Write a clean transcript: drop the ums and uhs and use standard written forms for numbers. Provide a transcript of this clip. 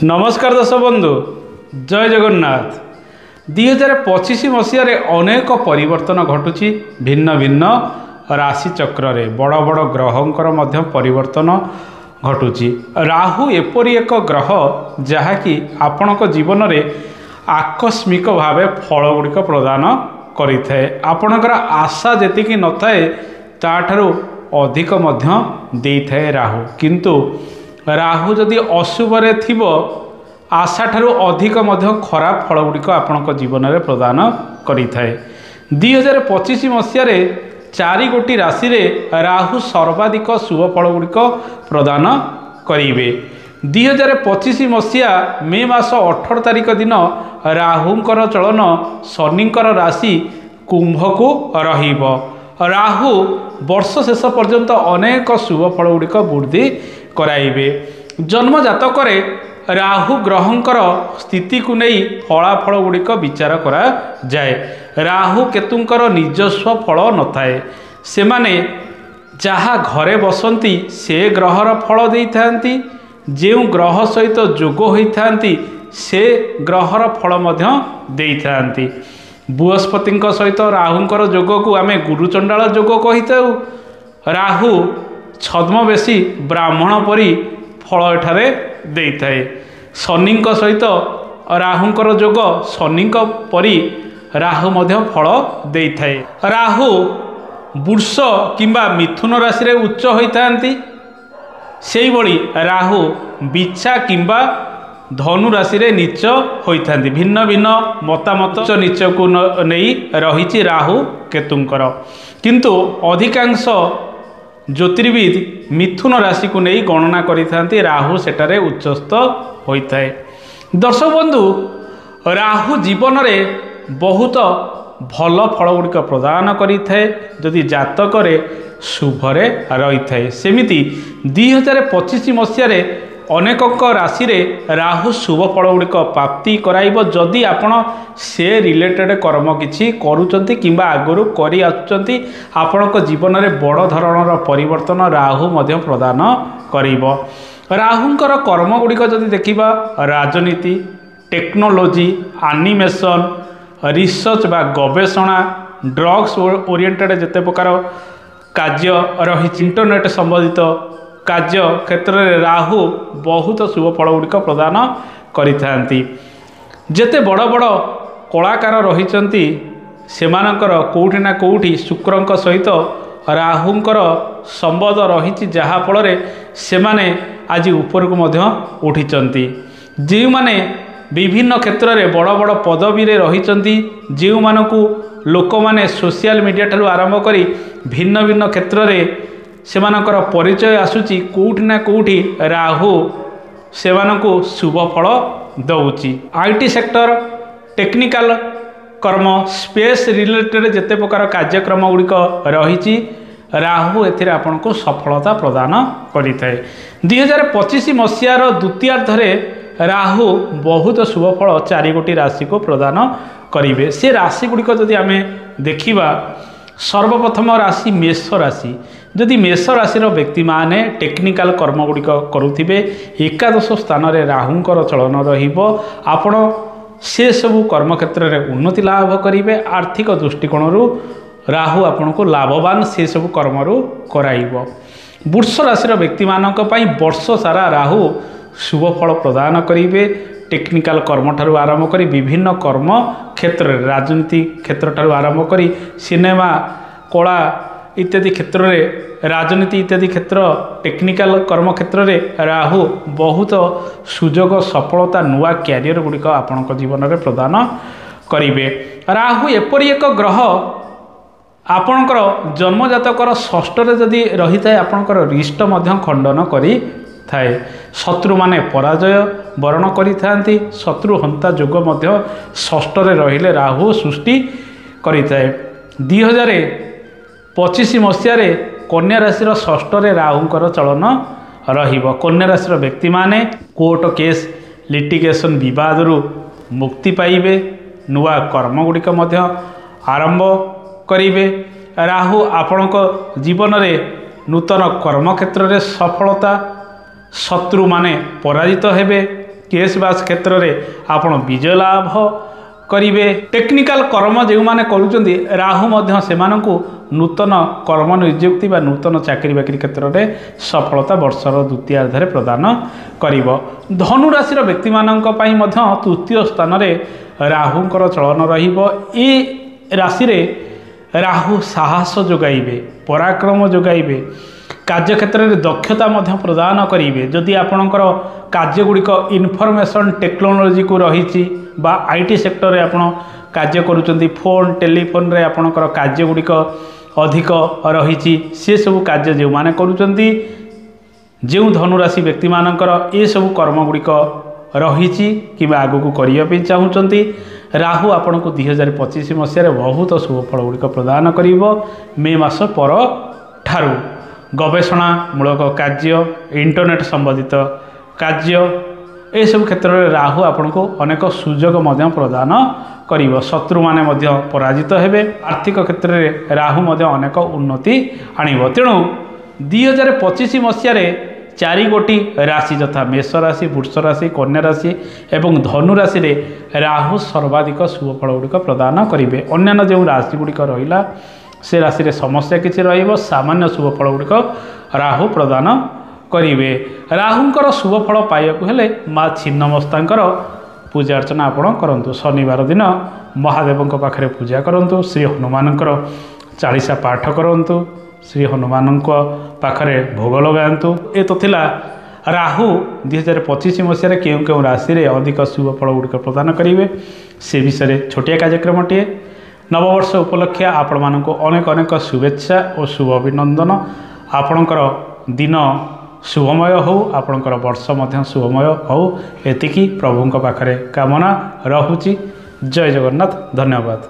नमस्कार दर्शक बंधु जय जगन्नाथ 2025 मसीह अनेक परिवर्तन घटुची भिन्न भिन्न राशि चक्र रे बड़ बड़ ग्रहंकर मध्य परिवर्तन घटुची। राहु एपरी एक ग्रह जहाँकि आपणक जीवन रे आकस्मिक भावे फल गुड़िक प्रदान करिथाए। आपणकर आशा जेतिकी नथाए ताठारु अधिक मध्य देइथाए राहु। किंतु राहु जदि अशुभ रे थिबो आशा ठारू अधिक मध्य खराब फल गुड़िक आपणक जीवन में प्रदान करिथाए। 2025 मसीह रे 4 गोटी राशि रे राहु सर्वाधिक शुभ फल गुड़िक प्रदान करिवे। 2025 मसीहा मे मास 18 तारिख दिन राहुंकर चलन शनिंकर राशि कुंभ को रहिब। राहु वर्ष शेष पर्यंत अनेक शुभ फल गुड़िक वृद्धि कराइबे। जन्म जातक राहु ग्रहंकर स्थिति को नहीं फलाफल गुड़िक विचार करा जाए। राहु केतुंकर निजस्व फल नथाए। सेमाने जहाँ घरे बसंती से ग्रहर फल देइथांती। जो ग्रह सहित जोग होइथांती से ग्रहर फल मध्य देइथांती। बृहस्पति सहित राहुंकर जोग को आमे गुरुचंडाल जोग कहिथाउ। राहु छद्मवेशी ब्राह्मण परी फल एठारे देइथाए। शनि सहित राहुंकर जोग शनि परी राहु मध्य फल देइथाए। राहु वृष किंबा मिथुन राशि रे उच्च होइथांती। सेही भली राहु बिच्छा किंबा धनु राशि रे नीच होइथांती। भिन्न भिन्न मतामत नीच को नहीं रही राहु केतुंकर। किंतु अधिकांश ज्योतिर्विद मिथुन राशि को नहीं गणना करिथांती। राहु सेटारे उच्चस्थ होइथाए। दर्शक बंधु राहु जीवन में बहुत भल फल गुड़िक प्रदान करिथाए जदि जातक शुभरे रही थाए। सेमिति 2025 मसीह अनेक राशि रे राहु शुभ फल गुड़िक प्राप्ति कराइब जदि आपण से रिलेटेड कर्म किछि करूचंती किंबा आगुरु करि आछुचंती। आपणक जीवन में बड़ धरणर परिवर्तन राहु मध्य प्रदान करिब। राहुंकर कर्म गुड़िक जदि देखिबा राजनीति, टेक्नोलोजी, एनिमेशन, रिसर्च बा गवेषणा, ड्रग्स ओरिएंटेड जेते प्रकार कार्य रही इंटरनेट संबंधित कार्य क्षेत्र में राहु बहुत शुभ फल गुड़िक प्रदान करिथांती। जेते बड़ बड़ कलाकार रहिचंती सेमानकर कोउठी ना कोउठी शुक्रंक सहित राहुंकर संबंध रही जहा फल सेमाने आज ऊपर को मध्य उठिचंती। जे माने विभिन्न क्षेत्र में बड़ बड़ पदवी रे रहिचंती जे मानकु लोक माने सोशल मीडिया ठारू आरंभ करी भिन्न भिन्न क्षेत्र में सेमानकर परिचय आसुची कोउठी ना कोउठी राहु सेमानकु शुभ फल दउची। आईटी सेक्टर, टेक्निकल कर्म, स्पेस रिलेटेड जेते प्रकार कार्यक्रम गुड़िक रही राहु एथिरे आपनको सफलता प्रदान करिथाए। 2025 मसीहार द्वितीयार्धरे राहु बहुत शुभ फल 4 गोटी राशि को प्रदान करिवे। से राशि गुड़िक जदि आमे देखिबा सर्वप्रथम राशि मेष राशि। जदि मेष राशिर व्यक्ति माने टेक्निकल कर्म गुड़िक करुथिबे एकादश स्थान रे राहुंकर चलन रहिबो। आपण से सबु कर्म क्षेत्र रे उन्नति लाभ करिवे। आर्थिक दृष्टिकोण राहु आपनको लाभवान से सबु कर्मरु कराइबो। वृष राशिर व्यक्ति मानक पई वर्ष सारा राहु शुभ फल प्रदान करिवे। टेक्निकल कर्म ठारू आरंभ करी विभिन्न कर्म क्षेत्र राजनीति क्षेत्र ठारू आरंभ करी सिनेमा, कला इत्यादि क्षेत्र रे राजनीति इत्यादि क्षेत्र टेक्निकल कर्म क्षेत्र रे राहु बहुत सुजोग सफलता नुआ क्यारियर गुड़िक आपणक जीवन में प्रदान करिवे। राहु एपरी एक ग्रह आपणकर जन्मजातकर षष्ठ रे जदि रही थाए आपणकर रिष्ट मध्य खंडन करी थाए। शत्रु माने पराजय वरण करिथांती। शत्रु हंता जोग मध्य षष्ठ रे रहिले राहु सृष्टि करिथाए। 2025 मसीह रे कन्या राशि षष्ठ रे राहुंकर चलन रहिब। कन्या राशि व्यक्ति माने कोर्ट केस लिटिगेशन विवाद रु मुक्ति पाइबे। नुआ कर्म गुड़िक मध्य आरंभ करिवे। राहु आपणक जीवन रे नूतन कर्म क्षेत्र रे सफलता, शत्रु माने पराजित हेबे, केस बास क्षेत्र में आपण विजय लाभ करिवे। टेक्निकल कर्म जो मैंने करुँच राहु मध्य से नूतन कर्म नियुक्ति बा नूतन चाकरी बाकरी क्षेत्र में सफलता वर्षर द्वितीयार्धे प्रदान करिब। धनु राशि व्यक्ति तृतीय स्थान में राहुंकर चलन रहिबो। ए राशि रे राहु साहस जोगाइबे, पराक्रम जोगाइबे, कार्य क्षेत्र में दक्षता मध्य प्रदान करेंगे। जदि आपणकर कार्यगुड़िक इनफॉरमेशन टेक्नोलोजी को रही बा आईटी सेक्टर में आपण कार्य करुँच, फोन टेलीफोन रे आपणकर कार्यगुड़िक अधिक रही से सब कार्य जो मैंने करुँच जो धनुराशि व्यक्ति मानकर ये सब कर्म गुड़िक रही कि आगू करने चाहूँगी। राहु आपन को 2025 मसीह बहुत शुभ फल गुड़िक प्रदान करिबो। मे मास पर ठारू गवेषणामूलक कार्य, इंटरनेट संबंधित कार्य, ये सब क्षेत्र में राहु आपन को अनेक सुजोग मध्य प्रदान करिबो। शत्रु माने मध्य पराजित हेबे। आर्थिक क्षेत्र में राहु मध्य अनेक उन्नति आनिबो। तेणु 2025 मसीह 4 गोटी राशि यथा मेष राशि, वृष राशि, कन्या राशि एवं धनु राशि रे राहु सर्वाधिक शुभ फल गुड़िक प्रदान करेंगे। अन्य जो राशि गुड़िक रहा से राशि रे समस्या किसी रहिबो, सामान्य शुभ फल गुड़िक राहु प्रदान करेंगे। राहुंकर शुभ फल पाइबाकू हेले माँ छिन्नमस्तांकर पूजा अर्चना आपण करंतु। शनिवार दिन महादेव पाखे पूजा करंतु। श्री हनुमानकर चालीसा पाठ करंतु। श्री हनुमान पाखरे भोग लगातु। ये तो थिला राहु 2025 मसीह क्यों राशि रे अधिक शुभ फल गुड़िक प्रदान करेंगे से विषय छोटिया कार्यक्रमटे। नववर्ष उपलक्षे आपण मानक अनेक अनेक शुभेच्छा और शुभ अभिनंदन। आपणकर दिन शुभमय हो, आपणकर वर्ष मध्य शुभमय हो, एतिकी प्रभुंक पाखरे कामना रहुची। जय जगन्नाथ। धन्यवाद।